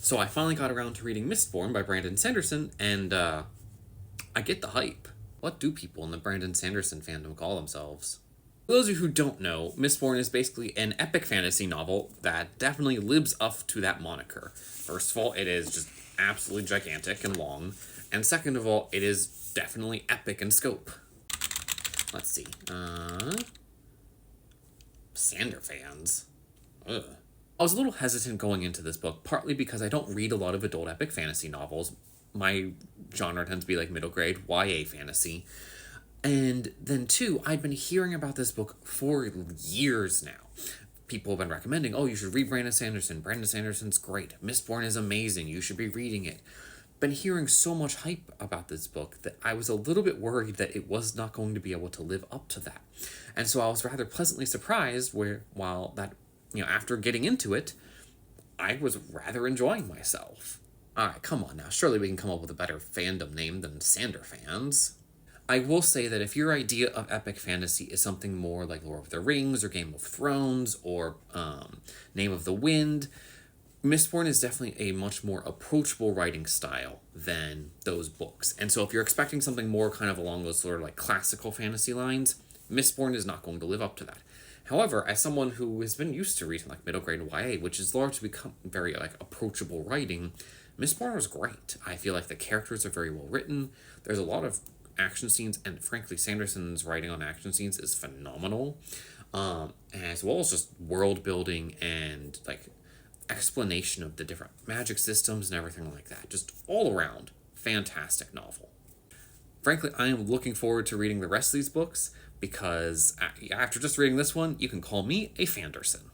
So I finally got around to reading Mistborn by Brandon Sanderson, and I get the hype. What do people in the Brandon Sanderson fandom call themselves? For those of you who don't know, Mistborn is basically an epic fantasy novel that definitely lives up to that moniker. First of all, it is just absolutely gigantic and long, and second of all, it is definitely epic in scope. Let's see. Sander fans. Ugh. I was a little hesitant going into this book, partly because I don't read a lot of adult epic fantasy novels. My genre tends to be like middle grade YA fantasy. And then, two, I'd been hearing about this book for years now. People have been recommending, oh, you should read Brandon Sanderson. Brandon Sanderson's great. Mistborn is amazing. You should be reading it. Been hearing so much hype about this book that I was a little bit worried that it was not going to be able to live up to that. And so I was rather pleasantly surprised after getting into it, I was rather enjoying myself. Alright, come on now. Surely we can come up with a better fandom name than Sander fans. I will say that if your idea of epic fantasy is something more like Lord of the Rings or Game of Thrones or Name of the Wind, Mistborn is definitely a much more approachable writing style than those books. And so if you're expecting something more kind of along those sort of like classical fantasy lines, Mistborn is not going to live up to that. However, as someone who has been used to reading like middle grade YA, which is largely become very like approachable writing, Mistborn was great. I feel like the characters are very well written. There's a lot of action scenes, and frankly, Sanderson's writing on action scenes is phenomenal, as well as just world building and like explanation of the different magic systems and everything like that. Just all around fantastic novel. Frankly, I am looking forward to reading the rest of these books because after just reading this one, you can call me a Fanderson.